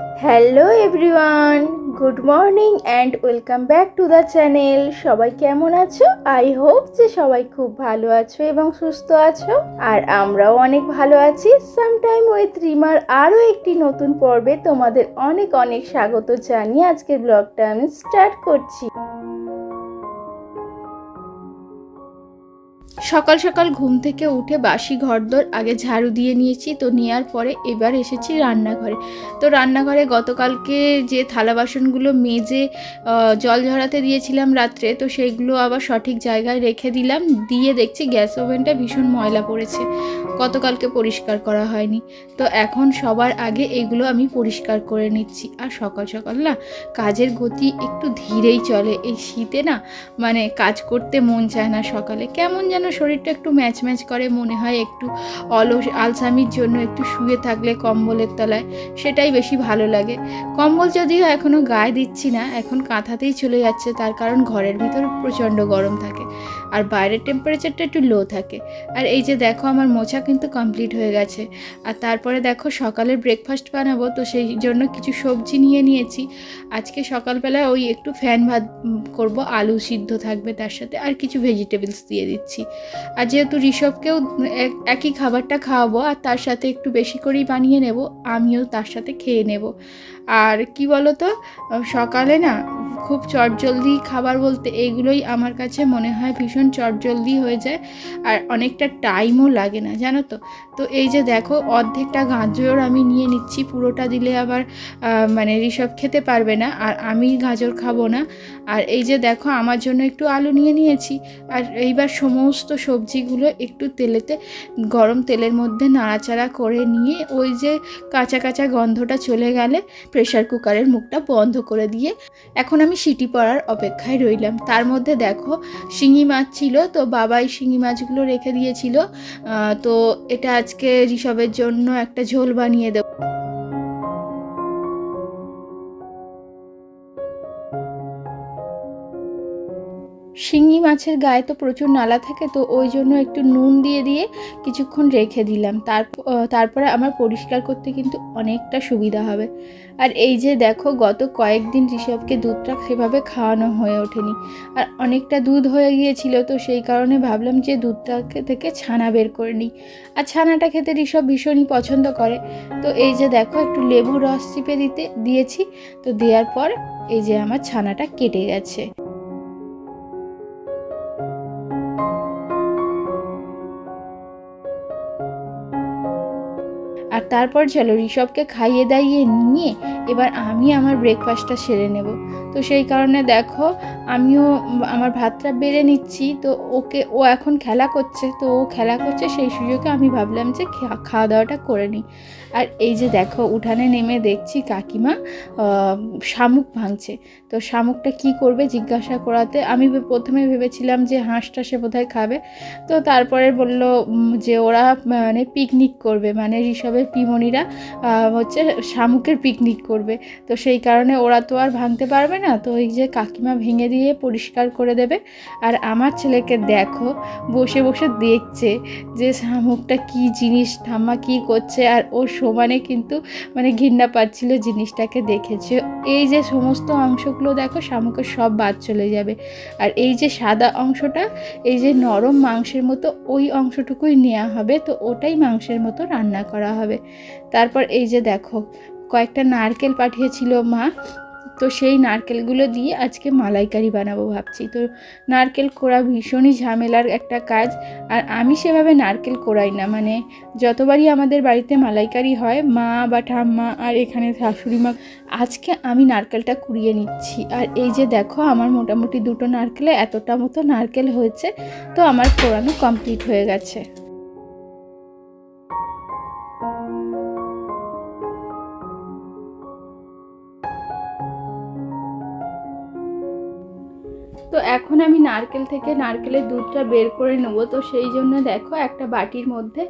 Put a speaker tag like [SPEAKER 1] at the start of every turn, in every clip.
[SPEAKER 1] Hello everyone, good morning and welcome back to the channel. সবাই কেমন আছো? I hope যে সবাই খুব ভালো আছো এবং সুস্থ আছো। আর আমরাও অনেক ভালো আছি। সামটাইম উইথ রিমার আরও একটি নতুন পর্বে তোমাদের অনেক অনেক স্বাগত জানিয়ে আজকের ব্লগটা আমি স্টার্ট করছি। সকাল সকাল ঘুম থেকে উঠে বাসি ঘরদোর আগে ঝাড়ু দিয়ে নিয়েছি। তো নেওয়ার পরে এবার এসেছি রান্নাঘরে। তো রান্নাঘরে গতকালকে যে থালা বাসনগুলো মেজে জল ঝরাতে দিয়েছিলাম রাত্রে, তো সেইগুলো আবার সঠিক জায়গায় রেখে দিলাম। দিয়ে দেখছি গ্যাস ওভেনটা ভীষণ ময়লা পড়েছে, গতকালকে পরিষ্কার করা হয়নি। তো এখন সবার আগে এগুলো আমি পরিষ্কার করে নিচ্ছি। আর সকাল সকাল না কাজের গতি একটু ধীরেই চলে। এই শীতে না মানে কাজ করতে মন চায় না সকালে, কেমন যেন শরীরটা একটু ম্যাচ ম্যাচ করে, মনে হয় একটু আলসামির জন্য একটু শুয়ে থাকলে কম্বলের তলায় সেটাই বেশি ভালো লাগে। কম্বল যদিও এখনও গায়ে দিচ্ছি না, এখন কাঁথাতেই চলে যাচ্ছে, তার কারণ ঘরের ভিতর প্রচণ্ড গরম থাকে আর বাইরের টেম্পারেচারটা একটু লো থাকে। আর এই যে দেখো আমার মোছা কিন্তু কমপ্লিট হয়ে গেছে। আর তারপরে দেখো সকালের ব্রেকফাস্ট বানাবো, তো সেই জন্য কিছু সবজি নিয়ে নিয়েছি। আজকে সকালবেলায় ওই একটু ফ্যান ভাত করব, আলু সিদ্ধ থাকবে তার সাথে, আর কিছু ভেজিটেবলস দিয়ে দিচ্ছি। আর যেহেতু ঋষভকেও একই খাবারটা খাওয়াবো আর তার সাথে একটু বেশি করেই বানিয়ে নেব, আমিও তার সাথে খেয়ে নেব। আর কি বলো তো, সকালে না খুব চটজলদি খাবার বলতে এইগুলোই আমার কাছে মনে হয় ভীষণ চটজলদি হয়ে যায় আর অনেকটা টাইমও লাগে না, জানো তো। তো এই যে দেখো অর্ধেকটা গাজর আমি নিয়ে নিচ্ছি, পুরোটা দিলে আবার মানে ঋষভ খেতে পারবে না আর আমি গাজর খাবো না। আর এই যে দেখো আমার জন্য একটু আলু নিয়ে নিয়েছি। আর এইবার সমস্ত সবজিগুলো একটু গরম তেলের মধ্যে নাড়াচাড়া করে নিয়ে ওই যে কাঁচা কাঁচা গন্ধটা চলে গেলে প্রেসার কুকারের মুখটা বন্ধ করে দিয়ে এখন আমি সিটি পড়ার অপেক্ষায় রইলাম। তার মধ্যে দেখো শিঙি মাছ ছিল, তো বাবাই শিঙি মাছগুলো রেখে দিয়েছিল। তো এটা আজকে ঋষভের জন্য একটা ঝোল বানিয়ে দেব। শিঙি মাছের গায়ে তো প্রচুর নালা থাকে, তো ওই জন্য একটু নুন দিয়ে দিয়ে কিছুক্ষণ রেখে দিলাম। তারপরে আমার পরিষ্কার করতে কিন্তু অনেকটা সুবিধা হবে। আর এই যে দেখো গত কয়েকদিন ঋষভকে দুধটা সেভাবে খাওয়ানো হয়ে ওঠেনি, আর অনেকটা দুধ হয়ে গিয়েছিল, তো সেই কারণে ভাবলাম যে দুধটা থেকে ছানা বের করে নিই। আর ছানাটা খেতে ঋষভ ভীষণই পছন্দ করে। তো এই যে দেখো একটু লেবু রস চিপে দিয়েছি। তো দেওয়ার পর এই যে আমার ছানাটা কেটে গেছে। আর তারপর চলো ঋষভকে খাইয়ে দাইয়ে নিয়ে এবার আমি আমার ব্রেকফাস্টটা সেরে নেব। তো সেই কারণে দেখো আমিও আমার ভাতটা বেড়ে নিচ্ছি। তো ও এখন খেলা করছে, তো ও খেলা করছে, সেই সুযোগে আমি ভাবলাম যে খাওয়া দাওয়াটা করে নিই। আর এই যে দেখো উঠানে নেমে দেখছি কাকিমা শামুক ভাঙছে। তো শামুকটা কি করবে জিজ্ঞাসা করাতে আমি প্রথমে ভেবেছিলাম যে হাঁসটা সে বোধহয় খাবে। তো তারপরে বলল যে ওরা মানে পিকনিক করবে, মানে ঋষভের পিমনিরা হচ্ছে শামুকের পিকনিক করবে। তো সেই কারণে ওরা তো আর ভাঙতে পারবে না, তো এই যে কাকিমা ভেঙে দিয়ে পরিষ্কার করে দেবে। আর আমার ছেলেকে দেখো বসে বসে দেখছে যে শামুকটা কি জিনিস, ঠাম্মা কি করছে, আর ওর সমানে কিন্তু মানে ঘৃণা পাচ্ছিল জিনিসটাকে দেখেছে। এই যে সমস্ত অংশগুলো দেখো শামুকের সব বাদ চলে যাবে, আর এই যে সাদা অংশটা, এই যে নরম মাংসের মতো ওই অংশটুকুই নেওয়া হবে, তো ওটাই মাংসের মতো রান্না করা হবে। তারপর এই যে দেখো কয়েকটা নারকেল পাঠিয়েছিল মা, তো সেই নারকেলগুলো দিয়ে আজকে মালাইকারি বানাবো ভাবছি। তো নারকেল কোড়া ভীষণই ঝামেলার একটা কাজ, আর আমি সেভাবে নারকেল কোড়াই না, মানে যতবারই আমাদের বাড়িতে মালাইকারি হয় মা বা ঠাম্মা আর এখানে শাশুড়ি মা, আজকে আমি নারকেলটা কুড়িয়ে নিচ্ছি। আর এই যে দেখো আমার মোটামুটি দুটো নারকেলে এতটা মতো নারকেল হয়েছে, তো আমার কোড়ানো কমপ্লিট হয়ে গেছে। তো এখন আমি নারকেল থেকে নারকেলের দুধটা বের করে নেব। তো সেই জন্য দেখো একটা বাটির মধ্যে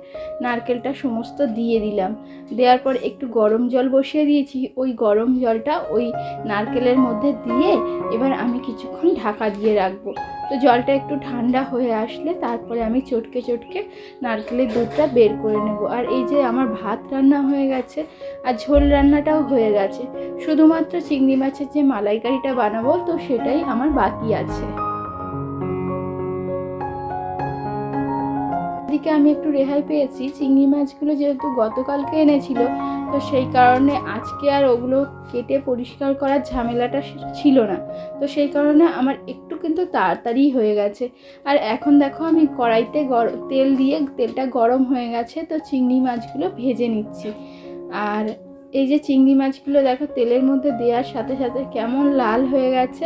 [SPEAKER 1] নারকেলটা সমস্ত দিয়ে দিলাম। দেওয়ার পর একটু গরম জল বসিয়ে দিয়েছি, ওই গরম জলটা ওই নারকেলের মধ্যে দিয়ে এবার আমি কিছুক্ষণ ঢাকা দিয়ে রাখবো। তো জলটা একটু ঠান্ডা হয়ে আসলে তারপরে আমি চটকে চটকে নারকেলের দুধটা বের করে নেব। আর এই যে আমার ভাত রান্না হয়ে গেছে আর ঝোল রান্নাটাও হয়ে গেছে, শুধুমাত্র চিংড়ি মাছের যে মালাইকারিটা বানাবো তো সেটাই আমার বাকি আছে। এদিকে আমি একটু রেহাই পেয়েছি, চিংড়ি মাছগুলো যেহেতু গতকালকে এনেছিল তো সেই কারণে আজকে আর ওগুলো কেটে পরিষ্কার করার ঝামেলাটা ছিল না, তো সেই কারণে আমার একটু কিন্তু তাড়াতাড়ি হয়ে গেছে। আর এখন দেখো আমি কড়াইতে তেল দিয়ে তেলটা গরম হয়ে গেছে, তো চিংড়ি মাছগুলো ভেজে নিচ্ছি। আর এই যে চিংড়ি মাছগুলো দেখো তেলের মধ্যে দেওয়ার সাথে সাথে কেমন লাল হয়ে গেছে।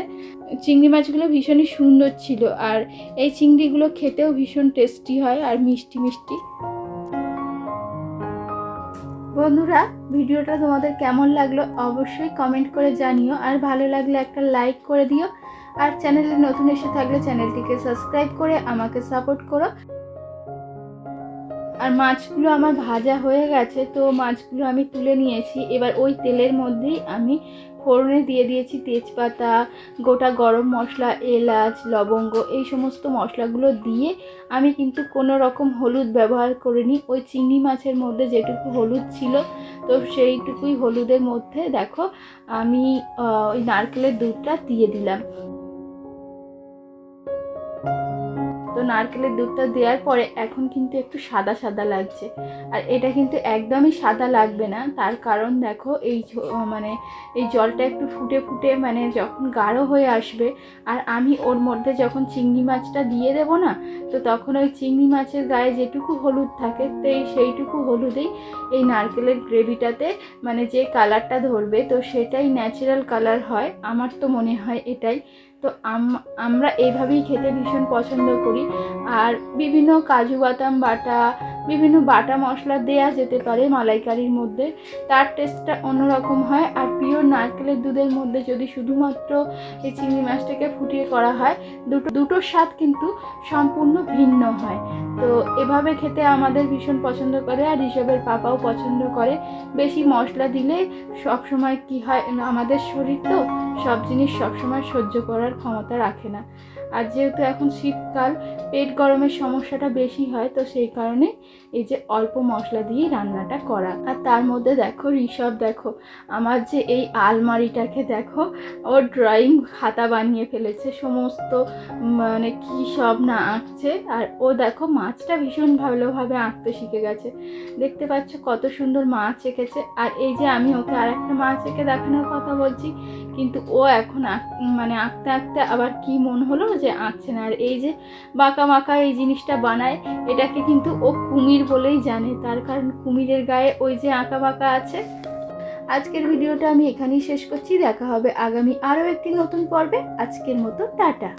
[SPEAKER 1] চিংড়ি মাছগুলো ভীষণই সুন্দর ছিল, আর এই চিংড়িগুলো খেতেও ভীষণ টেস্টি হয় আর মিষ্টি মিষ্টি। বন্ধুরা, ভিডিওটা তোমাদের কেমন লাগলো অবশ্যই কমেন্ট করে জানিও, আর ভালো লাগলে একটা লাইক করে দিও, আর চ্যানেলে নতুন এসে থাকলে চ্যানেলটিকে সাবস্ক্রাইব করে আমাকে সাপোর্ট করো। আর মাছগুলো আমার ভাজা হয়ে গেছে, তো মাছগুলো আমি তুলে নিয়েছি। এবার ওই তেলের মধ্যেই আমি ফোড়নে দিয়ে দিয়েছি তেজপাতা, গোটা গরম মশলা, এলাচ, লবঙ্গ, এই সমস্ত মশলাগুলো দিয়ে আমি কিন্তু কোনো রকম হলুদ ব্যবহার করিনি। ওই চিংড়ি মাছের মধ্যে যেটুকু হলুদ ছিল তো সেইটুকুই হলুদের মধ্যে দেখো আমি ওই নারকেলের দুধটা দিয়ে দিলাম। তো নারকেলের দুধটা দেওয়ার পরে এখন কিন্তু একটু সাদা সাদা লাগছে, আর এটা কিন্তু একদমই সাদা লাগবে না। তার কারণ দেখো এই মানে এই জলটা একটু ফুটে ফুটে মানে যখন গাঢ় হয়ে আসবে আর আমি ওর মধ্যে যখন চিংড়ি মাছটা দিয়ে দেবো না, তো তখন ওই চিংড়ি মাছের গায়ে যেটুকু হলুদ থাকে তো সেইটুকু হলুদেই এই নারকেলের গ্রেভিটাতে মানে যে কালারটা ধরবে তো সেটাই ন্যাচারাল কালার হয়, আমার তো মনে হয় এটাই। তো আমরা এইভাবেই খেতে ভীষণ পছন্দ করি। আর বিভিন্ন কাজু বাদাম বাটা, বিভিন্ন বাটা মশলা দেয়া যেতে পারে মালাইকারির মধ্যে, তার টেস্টটা অন্যরকম হয়। আর পিওর নারকেলের দুধের মধ্যে যদি শুধুমাত্র এই চিংড়ি মাছটাকে ফুটিয়ে করা হয় দুটোর স্বাদ কিন্তু সম্পূর্ণ ভিন্ন হয়। তো এভাবে খেতে আমাদের ভীষণ পছন্দ করে, আর ঋষভের পাপাও পছন্দ করে। বেশি মশলা দিলে সবসময় কি হয়, আমাদের শরীর তো সব জিনিস সবসময় সহ্য করার ক্ষমতা রাখে না। আর যেহেতু এখন শীতকাল, পেট গরমের সমস্যাটা বেশি হয়, তো সেই কারণে এই যে অল্প মশলা দিয়ে রান্নাটা করা। আর তার মধ্যে দেখো ঋষভ দেখো আমার যে এই আলমারিটাকে দেখো ওর ড্রয়িং খাতা বানিয়ে ফেলেছে, সমস্ত মানে কী সব না আঁকছে। আর ও দেখো মাছটা ভীষণ ভালোভাবে আঁকতে শিখে গেছে, দেখতে পাচ্ছ কত সুন্দর মাছ এঁকেছে। আর এই যে আমি ওকে আর একটা মাছ এঁকে দেখানোর কথা বলছি, কিন্তু ও এখন মানে আঁকতে আঁকতে আবার কি মন হলো যে আঁকছে না। আর এই যে বাঁকা মাকা এই জিনিসটা বানায়, এটাকে কিন্তু ও কুমির বলেই জানে, তার কারণ কুমিরের গায়ে ওই যে আঁকা বাঁকা আছে। আজকের ভিডিওটা আমি এখানেই শেষ করছি, দেখা হবে আগামী আরও একটি নতুন পর্বে। আজকের মতো টাটা।